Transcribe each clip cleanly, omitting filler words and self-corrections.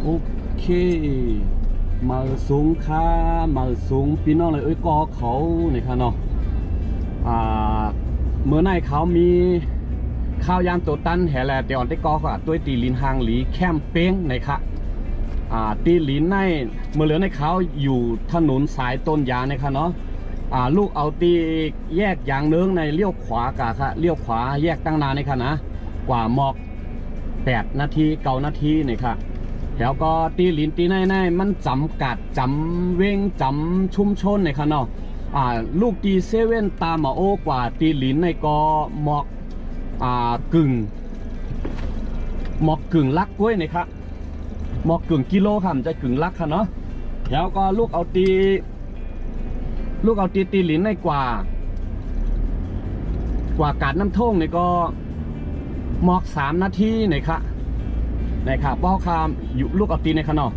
โอเคมาสูงค่ามาสูงพี่น้องเลยกอเขาเนี่ยค่ะเนาะเมื่อไหร่เขามีข้าวยามตัวตันแห่แหละแต่อ่อนได้กอก็ตัวตีลินหางหลีแคมเป้งนะคะตีลินในเมื่อเหลือในเขาอยู่ถนนสายต้นยางนะคะเนาะลูกเอาตีแยกยางเนื้อในเลี้ยวขวากะค่ะเลี้ยวขวาแยกตั้งนานนะคะนะกว่าหมอก8 นาที9 นาทีนี่ค่ะแล้วก็ตีลินตีในมันจำกัดจำเว้งจำชุมชนนี่ค่ะเนาะลูกตีเซเว่นตามมาโอกว่าตีลินในก็หมอกกึ่งหมอกกึ่งลักกล้วยนี่ค่ะหมอกกึ่งกิโลค่ะมันจะกึ่งลักค่ะเนาะแล้วก็ลูกเอาตีตีลินในกว่ากาดน้ำท่งนี่ก็หมอก3 นาทีนี่ค่ะป้อคามอยู่ลูกเอาตีในขนอ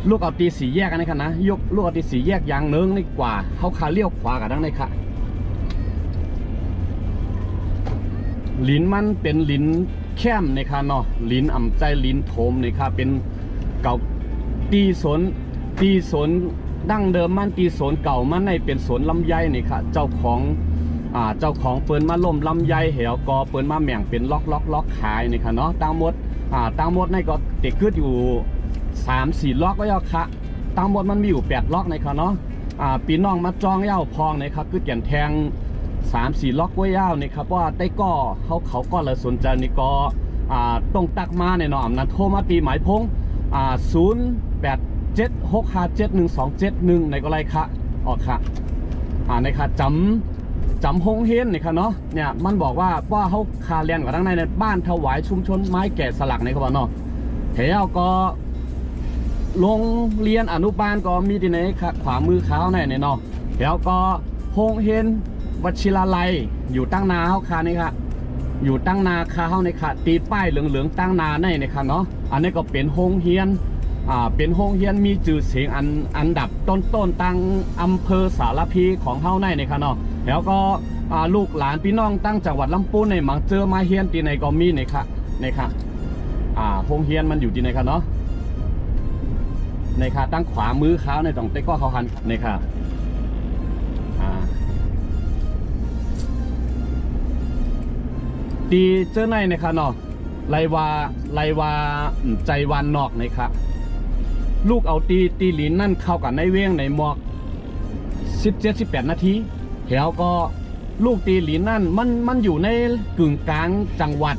ลูกเอาตีสีแยกกันในขนะยกลูกเอาตีสีแยกยางเนื้อในกว่าเขาขาเลี้ยวขวากันดังในค่ะลิ้นมันเป็นลิ้นแค้มในค่ะเนาะลิ้นอ่ำใจลิ้นโถมในค่ะเป็นเก่าตีสนดั้งเดิมมันตีสนเก่ามันในเป็นสวนลำไยนี่ค่ะเจ้าของเปิดมาล่มลำไยเหวกอเปิดมาแหม่งเป็นล็อกขายนี่ค่ะเนาะตั้งหมดในก็เด็กขึ้นอยู่3-4 ล็อกก็ย่อค่ะตั้งหมดมันมีอยู่8 ล็อกในค่ะเนาะปีน้องมาจองเย้าพองในครับคือเกี่ยนแทง3-4 ล็อกไว้ยาวนี่ครับว่าได้ก็เขาก็เลยสนใจนี่ก็ต้องตักมาในเนาะนั้นโทรมาตีหมายพง0876571271ในก็ไรค่ะออกค่ะในค่ะจำฮงเฮนนี่ค่ะเนาะเนี่ยมันบอกว่าเขาคาเรียนกับทั้งในบ้านถวายชุมชนไม้แกะสลักในครับเนาะเฮียก็โรงเรียนอนุบาลก็มีที่ไหนค่ะขวามือเขาในเนาะแล้วก็ฮงเฮนวชิราลัยอยู่ตั้งนาเขาคานี่ค่ะอยู่ตั้งนาคาเขาในค่ะตีป้ายเหลืองๆตั้งนาในค่ะเนาะอันนี้ก็เป็นฮงเฮียนเป็นโรงเรียนมีชื่อเสียงอันดับต้นตั้งอำเภอสารพีของเฮาในค่ะเนาะแล้วก็ลูกหลานพี่น้องตั้งจังหวัดลำพูนในมังเจอมาเฮียนที่ในก็มีในค่ะโรงเรียนมันอยู่ที่ไหนค่ะเนาะในค่ะตั้งขวามือเขาในตรงเต้ก็เขาหันในค่ะตีเจอในค่ะเนาะไลวาใจวันนอกในค่ะลูกเอาตีหลินนั่นเข้ากับในเว้งในหมอก17-18 นาทีแล้วก็ลูกตีหลินนั่นมันอยู่ในกึ่งกลางจังหวัด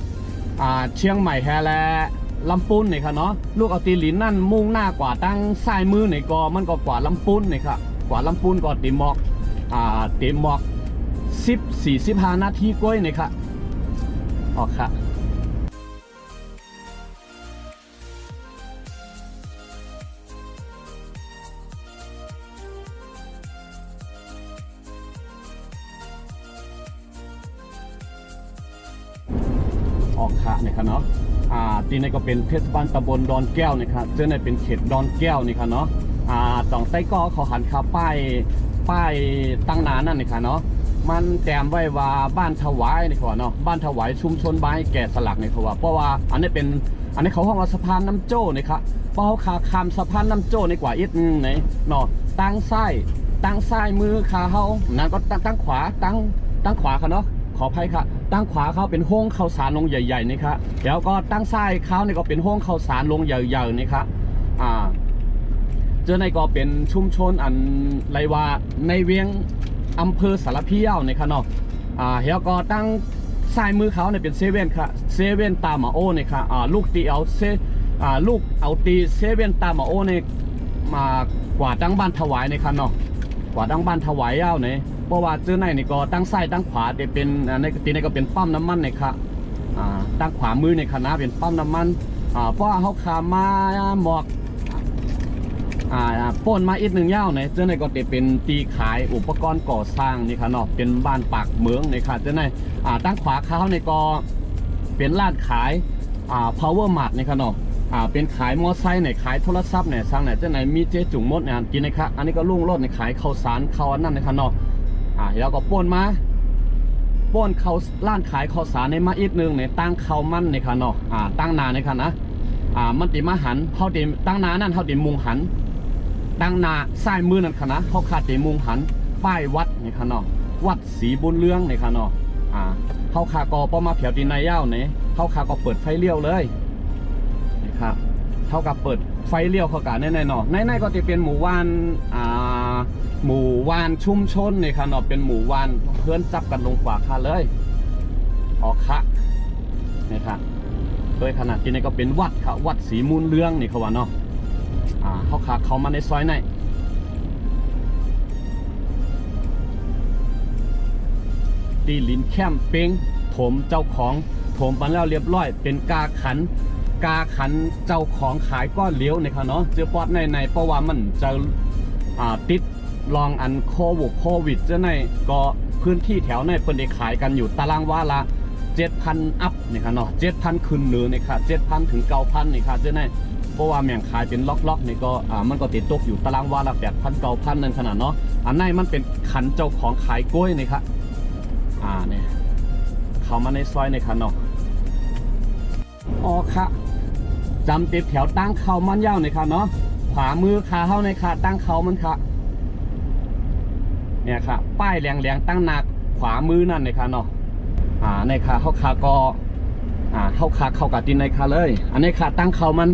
เชียงใหม่แฮและลำพูนนี่ค่ะเนาะลูกเอาตีหลินนั่นมุ่งหน้ากว่าตั้งซ้ายมือในก็มันก็กว่าลำพูนนี่ค่ะกว่าลำพูนก็ตีหมอก14-15 นาทีก้อยนี่ค่ะออกค่ะออกค่ะนี่ค่ะเนาะที่นี่ก็เป็นเทศบาลตำบลดอนแก้วนี่ค่ะเจ้าในเป็นเขตดอนแก้วนี่ค่ะเนาะต่องใต้ก็เขาหันคาป้ายตั้งนานนั่นนี่ค่ะเนาะมันแต้มไว้ว่าบ้านถวายนี่ค่ะเนาะบ้านถวายชุมชนบ้านแก่สลักนี่ค่ะเพราะว่าอันนี้เขาห้องว่าสะพานน้ำโจ้นี่ค่ะเพราะเขาขาคำสะพานน้ำโจ้ในกว่าอีกนี่เนาะตั้งซ้ายมือขาเขานั่นก็ตั้งขวาตั้งขวาค่ะเนาะขออภัยค่ะตั้งขวาเขาเป็นห้องข้าวสารลงใหญ่ๆนี่ครับแล้วก็ตั้งซ้ายเขาเนี่ยก็เป็นห้องข้าวสารลงใหญ่ๆนี่ครับเจอในก็เป็นชุมชนอันไรว่าในเวียงอำเภอสารพีนี่ครับเนาะแล้วก็ตั้งซ้ายมือเขาเนี่ยเป็นเซเว่นค่ะเซเว่นตามาโอนี่ค่ะลูกเอาตีเซเว่นตามาโอเนี่ยมากว่าตั้งบ้านถวายนี่ครับเนาะกว่าตั้งบ้านถวายเนี่ยเพราะว่าเจอในนี่ก็ตั้งซ้ายตั้งขวาจะเป็นในตีในก็เป็นปั๊มน้ำมันในค่ะตั้งขวามือในคณะเป็นปั๊มน้ำมันเพราะเขาขามาหมอกป่นมาอีกหนึ่งย่าวในเจอในก็จะเป็นตีขายอุปกรณ์ก่อสร้างนี่ค่ะเนาะเป็นบ้านปากเมืองในค่ะเจอในตั้งขวาเขาในก็เป็นร้านขายpower mart ในค่ะเนาะเป็นขายมอไซค์ในขายโทรศัพท์ในสร้างไหนเจ้าไหนมีเจ๊จุ่มมดเนี่ยกินในค่ะอันนี้ก็ลุ่งรถในขายข้าวสารข้าวนั่นในค่ะเนาะแล้วก็ป้นเขาร้านขายข้าวสารในมาอีกนึงในตั้งข้าวมันในค่ะเนาะตั้งนานในค่ะนะ มันติมาหันเขาติตั้งนานั่นเขาติมุงหันตั้งนาซ้ายมือนั่นค่ะนะเขาขาดติมุงหันป้ายวัดนี่ค่ะเนาะวัดศรีบุญเรืองนี่ค่ะเนาะเขาขากอปอมาเผียวตีนายเย้าเนี่ยเขาขาก็เปิดไฟเลี้ยวเลยนี่ครับเท่ากับเปิดไฟเลี้ยวเขากะแน่ๆเนาะในก็จะเป็นหมู่บ้านชุมชนนี่ค่ะเนาะเป็นหมู่บ้านเพื่อนจับกันลงกว่าค่ะเลยออกค่ะนี่ค่ะโดยขนาดที่นี่ก็เป็นวัดค่ะวัดศรีมูลเรืองนี่เขาว่าเนาะเขาขาเขามาในซอยไหนตีลินแคมเป้งถมเจ้าของถมปันแล้วเรียบร้อยเป็นกาขันเจ้าของขายก้อนเลี้ยวนี่ค่ะเนาะเจอปอดในเพราะว่ามันจะติดลองอันโควิดจะในก็พื้นที่แถวในเปิดได้ขายกันอยู่ตารางวาละ 7,000 อัพนี่ค่ะเนาะ 7,000 ขึ้นเหนือนี่ค่ะ 7,000 ถึง 9,000 นี่ค่ะจะในเพราะว่าแม่งขายเป็นล็อกนี่ก็มันก็ติดตกอยู่ตารางวาละ 8,000 9,000 นั่นขนาดเนาะอันในมันเป็นขันเจ้าของขายกล้วยนี่ค่ะเนี่ยเข้ามาในซอยนี่ค่ะเนาะอ๋อค่ะจำติดแถวตั้งเขามันยาวนี่ค่ะเนาะขวามือขาเข้าในค่ะตั้งเขามันค่ะเนี่ยค่ะป้ายแรงตั้งหนักขวามือนั่นนี่ค่ะเนาะในค่ะเข้าขาก็เข้าขาเข้ากับดินในค่ะเลยอันนี้ค่ะตั้งเขามัน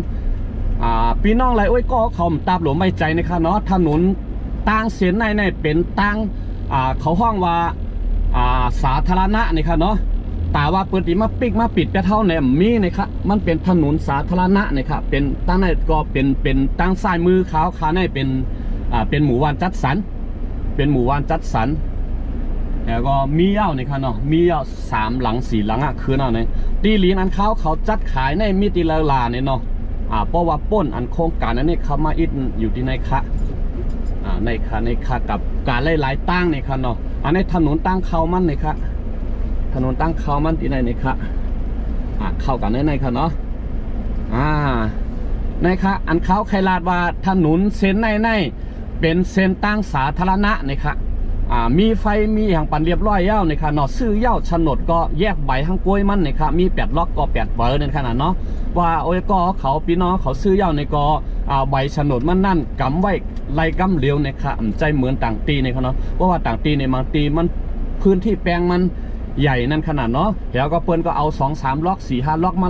พี่น้องไรโอ้ยก็เขาตาบหลวมไม่ใจในค่ะเนาะถนนตั้งเส้นในเป็นตั้งเขาห้องว่าสาธารณะนี่ค่ะเนาะแต่ว่าเปิดตีมาปิกมาปิดไปเท่าเนี่ยมีนะครับมันเป็นถนนสาธารณะนะครับเป็นตั้งในก็เป็นตั้งซ้ายมือเขาขาในเป็นหมู่บ้านจัดสรรเป็นหมู่บ้านจัดสรรแล้วก็มีเย้านี่ค่ะเนาะมีเย้า3 หลัง 4 หลังคือเนาะเนี่ยตีหลีนอันเขาจัดขายในมิติลาเนี่ยเนาะเพราะว่าป้นอันโครงการอันนี้เขามาอิดอยู่ที่ในค่ะในค่ะกับการหลายๆตั้งนี่ค่ะเนาะอันนี้ถนนตั้งเขามันนี่ค่ะถนนตั้งเขามันที่ไหนนี่ค่ะเข้ากันในค่ะเนาะในค่ะอันเขาใครลาดว่าถนนเส้นในเป็นเส้นตั้งสาธารณะนี่ค่ะมีไฟมีอย่างปันเรียบร้อยเย้านี่ค่ะเนาะซื้อเย้าโฉนดก็แยกใบทั้งกล้วยมันนี่ค่ะมี8 ล็อกก็8 เบอร์นี่ขนาดเนาะว่าโอ้ยก็เขาพี่น้องเขาซื้อเย้าในก็ใบโฉนดมันนั่นกำไว้ไล่กำเลี้ยวนี่ค่ะใจเหมือนต่างตีนี่ค่ะเนาะเพราะว่าต่างตีในบางตีมันพื้นที่แปลงมันใหญ่นั่นขนาดเนาะแล้วก็เปิ้นก็เอา2-3 ล็อก 4-5 ล็อกม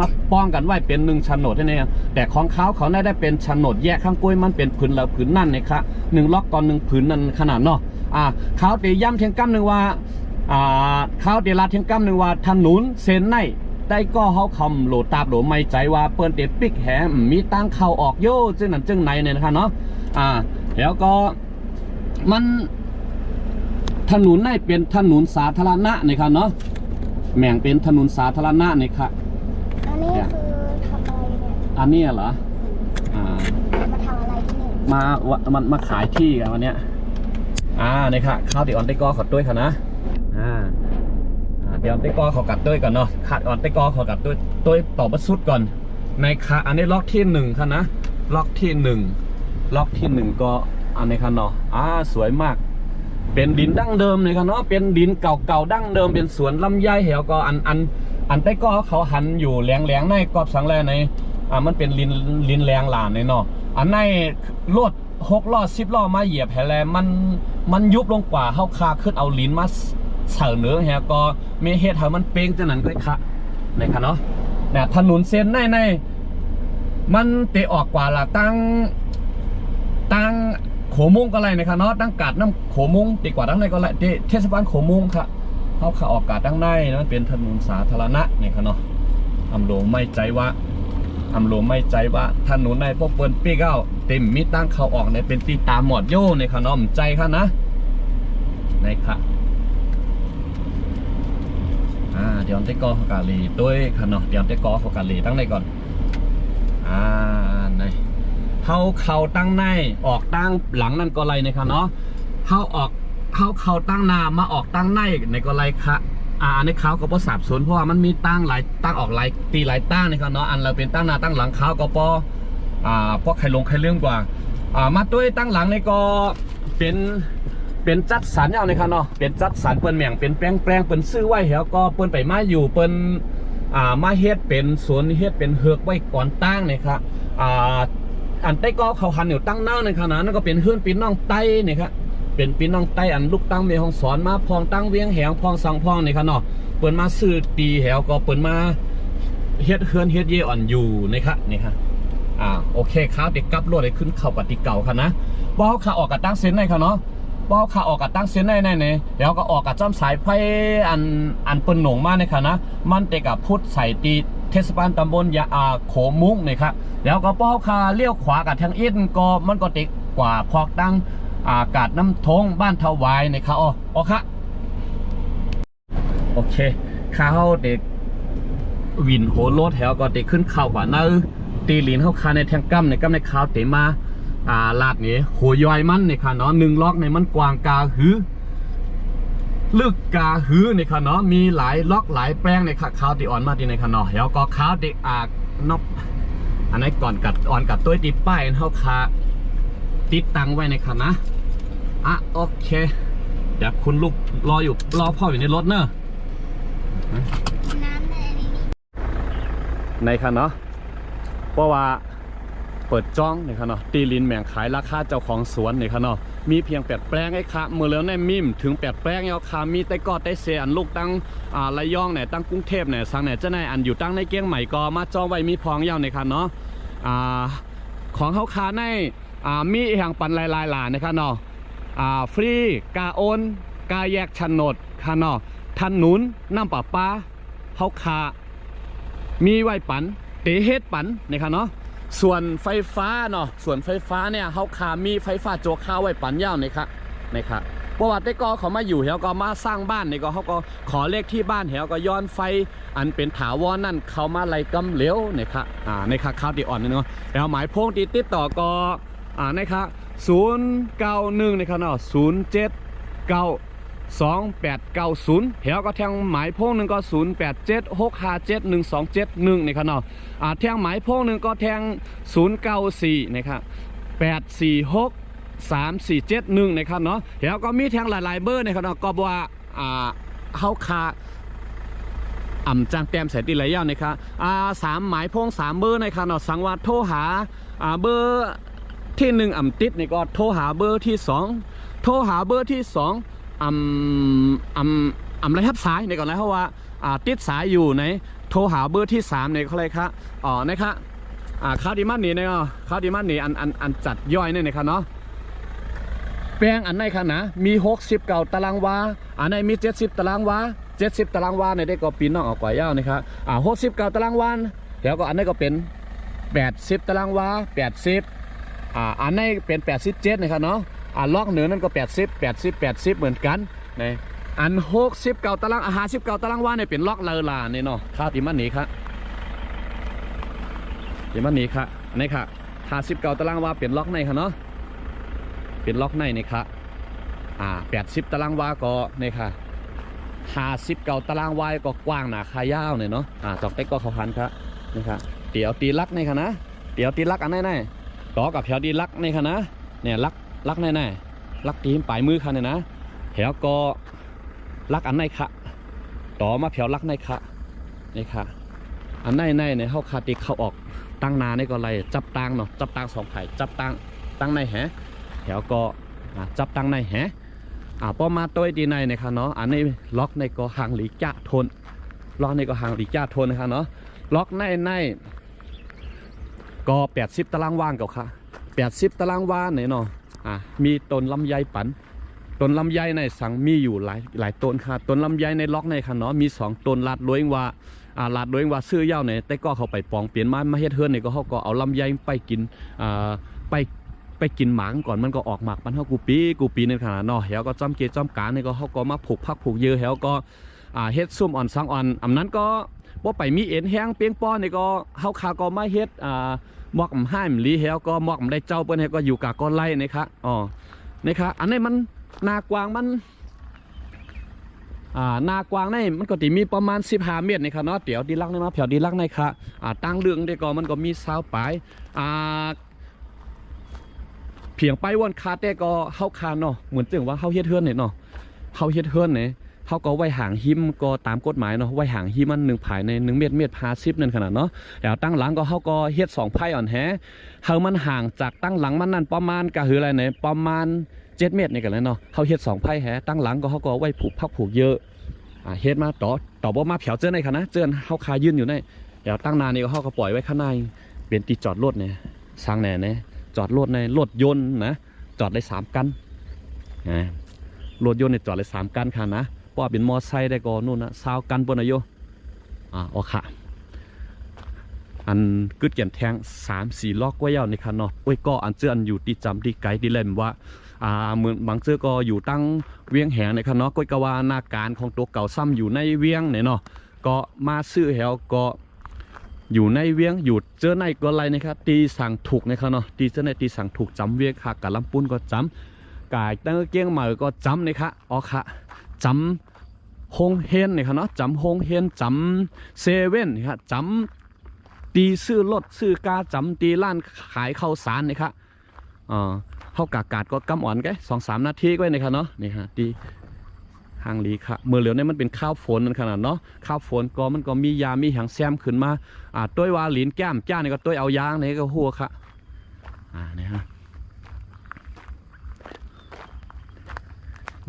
าป้องกันไว้เป็น1โฉนดนี่แต่ของเขาได้เป็นโฉนดแยกข้างกล้วยมันเป็นผืนละผืนนั่นนี่ค่ะ1 ล็อกต่อ1 ผืนนั่นขนาดเนาะเขาตีย้ำเทียงกำหนึ่งว่าเขาตีลาเทียงกำหนึ่งว่าถนนเส้นในได้ก็เขาคำโหลตาโหลไม่ใจว่าเปิ้นเตะปิกแหมมีตั้งเข้าออกโย่จึงนั่นจึงไหนเนี่ยนะคะเนาะแล้วก็มันถนนในเป็นถนนสาธารณะนี่ค่ะเนาะแม่งเป็นถนนสาธารณะนี่ค่ะอันนี้คือทำอะไรเนี่ยอันนี้เหรอมาทำอะไรที่นี่มาขายที่กันวันเนี้ยนี่ค่ะข้าวตีออนเตกอขอด้วยค่ะนะเดี๋ยวเตกอขอกัดด้วยก่อนเนาะขาดออนเตกอขอกัดด้วยต่อประสุดก่อนในค่ะอันนี้ล็อกที่1ค่ะนะล็อกที่1ก็อันนี้ค่ะเนาะสวยมากเป็นดินดั้งเดิมเลยค่ะเนาะเป็นดินเก่าดั้งเดิมเป็นสวนลำไยเหวก็อันเตกอเขาหันอยู่แหลงในกอบสังแลในมันเป็นลินแรงหลานในเนาะอันในรถ6 ล้อ 10 ล้อมาเหยียบแผลมันยุบลงกว่าเข้าคาขึ้นเอาลิ้นมาเสาเนื้อแฮก็มีเหตุให้มันเป้งจังนั้นก็ค่ะนะครับเนาะเนี่ยถนนเส้นในมันเตะออกกว่าละตั้งโขมุงก็ไรนะครับเนาะตั้งกาดน้ำโขมุงตีกว่าตั้งในก็ไรเทศบาลโขมุงค่ะเขาขาออกกาดตั้งในมันเป็นถนนสาธารณะเนี่ยค่ะเนาะอำโลไม่ใจว่าถนนในพวกเปิ้นปีเก้าเต็มมีตั้งเขาออกในเป็นตีตาหมอดโย่ในค่ะเนาะใจค่ะนะในค่ะเดี๋ยวเตกอขอกาลีด้วยค่ะเนาะเดี๋ยวเตกอขอกาลีตั้งในก่อนในเขาตั้งในออกตั้งหลังนั่นก็ไรในค่ะเนาะเขาตั้งนามาออกตั้งในก็ไรค่ะในเขาก็พอสับสนเพราะว่ามันมีตั้งหลายตั้งออกหลายตีหลายตั้งในค่ะเนาะอันเราเป็นตั้งนาตั้งหลังเขาก็พอใครลงใครเรื่องกว่ามาด้วยตั้งหลังในก็เป็นจัดสรรเอาในค่ะเนาะเป็นจัดสรรเปิ้นแหม่งเป็นแปลงเปิ้นซื้อไว้เหรอก็เปิ้นไปมาอยู่เปิ้น มาเฮ็ดเป็นสวนเฮ็ดเป็นเฮือกไว้ก่อนตั้งนะครับอันใต้ก็เขาหันอยู่ตั้งเน่าในขณะนั้นก็เป็นเฮือนปีน้องไต้เนี่ยครับเป็นปีน้องไต้อันลูกตั้งเมียของสอนมาพองตั้งเวียงแหงพองสังพองเนี่ยครับเนาะเปิดมาซื้อตีแหวก็เปิดมาเฮ็ดเฮือนเฮ็ดเย่อ่อนอยู่นะครับนี่ครับโอเคครับเด็กกลับรถเลยขึ้นเข้าปฏิเก่าครับนะบ่าวขาออกกับตั้งเส้นในครับเนาะบ่าวขาออกกับตั้งเส้นในเนี่ยแล้วก็ออกกับจ้ำสายไฟอันเปิ้นหนงมาเนี่ยครับนะมันเตกับพุทธใส่ตีเทศบาลตำบลยาโขมุ้งเนี่ยครับแล้วก็บ่าวขาเลี้ยวขวากับทางอินก็มันก็ติดกว่าพอกตั้งกาดน้ำทงบ้านถวายเนี่ยครับอ๋อครับโอเคข้าวเด็กวินโหรถแถวก็เด็กขึ้นเข้ากว่าเนื้อตีหลินเข้าคาในแทงกั้มในกั้มในข้าวเตมาลาดนี้โหย่อยมันเนี่ยค่ะเนาะ1 ล็อกในมันกวางกาหือลึกกาหือเนี่ยค่ะเนาะมีหลายล็อกหลายแป้งในค่ะข้าวตีอ่อนมาตีในค่ะเนาะแล้วก็ข้าวเด็กนกอันนี้ก่อนกัดอ่อนกับตัวตีป้ายเข้าคาติดตังไว้ในค่ะนะโอเคเดี๋ยวคุณลูกรอพ่ออยู่ในรถเนอะน้ำในค่ะเนาะเพราะว่าเปิดจ้องเนี่ยค่ะเนาะตีลินแบ่งขายราคาเจ้าของสวนเนี่ยค่ะเนาะมีเพียง8 แปลงไอ้ค่ะเมื่อแล้วในมิมถึง8 แปลงเอาค่ะมีแต่กอดแต่เสียอันลูกตั้งระยองเนี่ยตั้งกรุงเทพเนี่ยสังเนี่ยจะในอันอยู่ตั้งในเกียงใหม่ก็มาจองไว้มีพองยาวเนี่ยค่ะเนาะของเขาคาในมีแห่งปันลายหลานนะครับเนาะฟรีกาโอนกาแยกโฉนดค่ะเนาะทันหนุนน้ำประปาเขาคามีไว้ปันเตเฮ็ดปันนะครับเนาะส่วนไฟฟ้าเนาะส่วนไฟฟ้าเนี่ยเขาคามีไฟฟ้าโจกข้าวไว้ปันยาวนะครับประวัติได้ก็เขามาอยู่แล้วก็มาสร้างบ้านเนี่ยก็เขาก็ขอเลขที่บ้านแล้วก็ย้อนไฟอันเป็นถาวรนั่นเขามาไล่กำเหลวนะครับในค่ะข้าวตีอ่อนนี่เนาะแล้วหมายพงติดต่อก็นะครับ091นะครับเนาะ0792890แล้วก็แทงหมายพงหนึ่งก็0876571271นะครับเนาะแทงหมายพงหนึ่งก็แทง094นะครับ8463471นะครับเนาะแล้วก็มีแทงหลายๆเบอร์นะครับเนาะก็ว่าเฮาคาจางแต้มใส่ตีไหลยาวนะครับ3หมายพง3เบอร์นะครับเนาะสังว่าโทรหาเบอร์ที่1ติดนี่ก็โทรหาเบอร์ที่2โทรหาเบอร์ที่2อะไรทับสายในก่อนนะเพราะว่าติดสายอยู่ในโทรหาเบอร์ที่3ในเขาเลยครับนะครับข้าวดีมันนี่เนาะข้าวดีมันนี่อันจัดย่อยเนี่ยนะครับเนาะแปลงอันไหนครับนะมี69 ตารางวาอันไหนมี70 ตารางวา70 ตารางวาในได้ก็ปีนนอกออกกว่ายาวนะครับ69 ตารางวาแล้วก็อันนี้ก็เป็น80 ตารางวา80อันนี้เป็น87นะครับเนาะล็อกเหนือนั่นก็80เหมือนกันนี่อัน69 ตาราง59 ตารางวาเนี่ยเป็นล็อกเลอลาเนี่ยเนาะข้าวตีมันนี่ครับตีมันนี่ครับนี่ค่ะ59 ตารางวาเป็นล็อกในครับเนาะเป็นล็อกในนี่ครับ80 ตารางวาก็นี่ค่ะ59 ตารางวาก็กว้างหนาคายาวเนี่ยเนาะจอกเต็กก็เขาพันครับนี่ค่ะเตี๋ยวตีลักในค่ะนะเตี๋ยวตีลักอันไหนต่อกับแถวตีลักในค่ะนะเนี่ยลักไหนลักตีมปลายมือค่ะเนี่ยนะแถวก็ลักอันไหนค่ะต่อมาแถวลักในค่ะนี่ค่ะอันไหนเนี่ยเขาคาตีเขาออกตั้งนาในก็ไรจับตังเนาะจับตัง2 ไผ่จับตังในแหแถวก็จับตังในแหพอมาตัวดีในเนี่ยค่ะเนาะอันนี้ล็อกในก็ห่างหลีจ้าทนล็อกในก็ห่างหลีจ้าทนนะคะเนาะล็อกในก็80 ตารางวาเก่าค่ะ80 ตารางวาเนี่ยเนาะมีต้นลำไยปันต้นลำไยในสังมีอยู่หลายต้นค่ะต้นลำไยในล็อกในค่ะเนาะมี2 ต้นลาดด้วยว่าลาดด้วยว่าซื้อยาวเนี่ยแต่ก็เขาไปปองเปลี่ยนมาเฮ็ดเฮือนเนี่ยก็เขาก็เอาลำไยไปกินไปกินหมางก่อนมันก็ออกหมากมันเท่ากูปีในขนาดเนาะแล้วก็จอมเกจอมการเนี่ยก็เขาก็มาผูกพักผูกเยอะแล้วก็เฮ็ดซุ่มอ่อนสังอ่อนอันนั้นก็ว่าไปมีเอ็นแห้งเปียงป้อนเนี่ยก็เขาคาก็มาเฮ็ดมอกห้ามลีแล้วก็มอกได้เจ้าเปิ้นให้ก็อยู่กะก็ไล่นะครับนะครับอันนี้มันนากวางมันนากวางนี่มันก็ติมีประมาณ15 เมตรนะครับเนาะเดี๋ยวดีลักนี่มาแถวดีลักนี่ค่ะตั้งเรื่องได้ก็มันก็มี20 ปลายเพียงไปวันคาแต่ก็เข้าคาเนาะเหมือนจึงว่าเข้าเฮ็ดเฮือนเนี่ยเนาะเข้าเฮ็ดเฮือนเนี่ย เขาก็ไว้ห่างหิมก็ตามกฎหมายเนาะไว้ห่างหิมมัน1ภายใน1 เมตร50นั่นขนาดเนาะแล้วตั้งหลังก็เขาก็เฮ็ด2ไผ่อ่อนแฮเฮามันห่างจากตั้งหลังมันนั่นประมาณก็คืออะไรเนี่ยประมาณ7 เมตรนี่กันเลยเนาะเขาเฮ็ด2ไผ่แฮตั้งหลังก็เขาก็ไว้ผูกพักผูกเยอะเฮ็ดมาต่อบ่มาเผาเจอในค่ะนะเจอเฮาคายืนอยู่ในแล้วตั้งนานนี่ก็เขาก็ปล่อยไว้ข้างในเป็นที่จอดรถเนี่ยสร้างแหน่เนี่ยจอดรถในรถยนต์นะจอดได้3 กันรถยนต์เนี่ยจอดได้3 กันค่ะนะเพราะเป็นมอไซค์ได้ก็นู่นนะ20 กันบนอายุโอเคอันกึดเกี่ยนแทง3-4 ล็อกไว้ยาวในคันเนาะโอ้ยก็อันเจออันอยู่ที่จำที่ไกลที่เล่มว่าเหมือนบางเจอก็อยู่ตั้งเวียงแหงในคันเนาะก้อยกว่านาการของตัวเก่าซ้ำอยู่ในเวียงเนี่ยเนาะก็มาซื้อแถวก็อยู่ในเวียงอยู่เจอในก็ไรนะครับตีสั่งถูกนะครับเนาะตีเจอในตีสั่งถูกจำเวียงค่ะกับลำปุ้นก็จำกายตั้งเกี้ยงเหมาก็จำนะครับอ๋อค่ะจำฮงเฮนนะครับเนาะจำฮงเฮนจำเซเว่นนะครับจำตีซื้อรถซื้อกาจำตีร้านขายข้าวสารนะครับเข้ากากาดก็กำอ่อนแค่2-3 นาทีก็ได้นะครับเนาะนี่ฮะตีห่างลีค่ะเมื่อเหลียวเนี่ยมันเป็นข้าวฝนนั่นขนาดเนาะข้าวฝนก็มันก็มียามีหางแซมขึ้นมาต้วยวาหลินแก้มจ้านี่ก็ต้วยเอายางนี่ก็หัวค่ะนี่ฮะ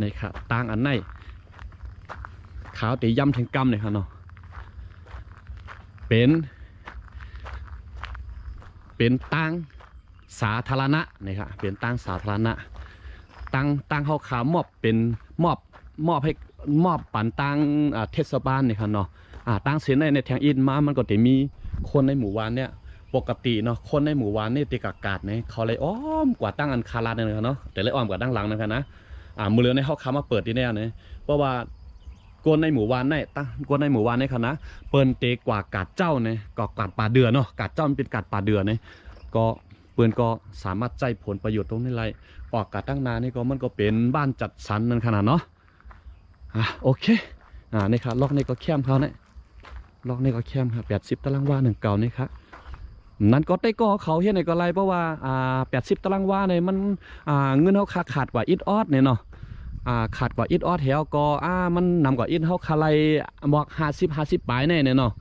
นี่ค่ะต่างอันไหนขาวตีย่ำถึงกำเลยค่ะเนาะเป็นตั้งสาธารณะนี่ค่ะเป็นตั้งสาธารณะตั้งเขาขามอบเป็นมอบให้ปันตั้งเทศบาลนี่ค่ะเนาะตั้งเสียในแทงอินมามันก็จะมีคนในหมู่บ้านเนี่ยปกติเนาะคนในหมู่บ้านนี่ตีกากาดเนี่ยเขาเลยอ้อมกว่าตั้งอันคาราเนี่ยเนาะแต่เลยอ้อมกว่าตั้งหลังนะครับนะมือเรือในเขาขามาเปิดที่เนี่ยเนี่ยเพราะว่ากวนในหมู่บ้านเนี่ยกวนในหมู่บ้านเนี่ยค่ะนะเปิ้นเตกว่ากาดเจ้าเนี่ยก็กาดป่าเดือเนาะกาดเจ้ามันเป็นกาดป่าเดือเนี่ยก็เปิ้นก็สามารถใจผลประโยชน์ตรงนี้ไรออกกาดตั้งนานนี่ก็มันก็เป็นบ้านจัดสรรนั่นขนาดเนาะโอเคนี่ครับล็อกนี่ก็แคมเขาเนี่ยล็อกนี่ก็แคมครับ80 ตารางวา1 เก่านี่ครับนั้นก็ได้ก็เขาเฮ็ดในก็ไรเพราะว่า80 ตารางวาเนี่ยมันเงินเขาขาดกว่าอิฐออดเนี่ยเนาะขาดกว่าอิฐออดแถวก็มันนำกว่าอิฐเขาคาไรบอก50 ปลายเนี่ยเนาะ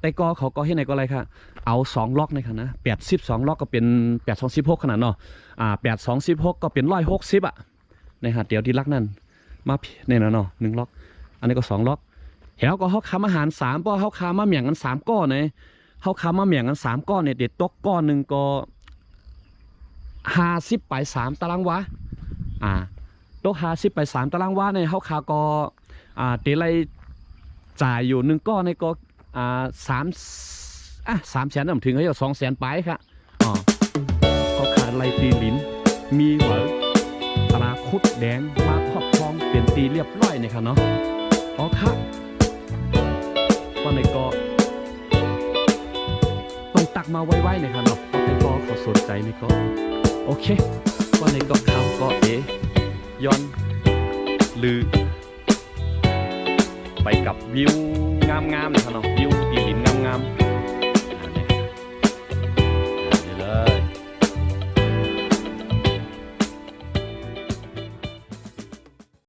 แต่ก็เขาก็เฮ็ดในก็ไรครับเอา2 ล็อกในขนาดนะ82 ล็อกก็เป็น826ขนาดเนาะ826ก็เป็น160ในหาเดียวที่ลักนั่นมาเนี่ยเนาะ1 ล็อกอันนี้ก็2 ล็อกแถวก็เขาคำอาหาร3เพราะเขาคำมาเหมี่ยงกัน3 ก้อนเนี่ยเขาคำมาเหมี่ยงกัน3 ก้อนเนี่ยเด็ดตกก้อนหนึ่งก็50 ไป 3 ตารางวาตก50 ไป 3 ตารางวาเนี่ยเขาคาก็เตลัยจ่ายอยู่1 ก้อนในก็3 แสนถึงเขาจะ2 แสนไปครับเขาขาดไรตีลิ้นมีหัวตราคุดแดงมาครอบครองเป็นตีเรียบร้อยเนี่ยครับเนาะครับว่าในก็ต้องตักมาไว้เนี่ยครับเนาะเพราะในก็เขาสนใจในก็โอเคว่าในก็เขาก็ย้อนลือไปกับวิวงามๆเลยครับเนาะวิวตีหินงามๆ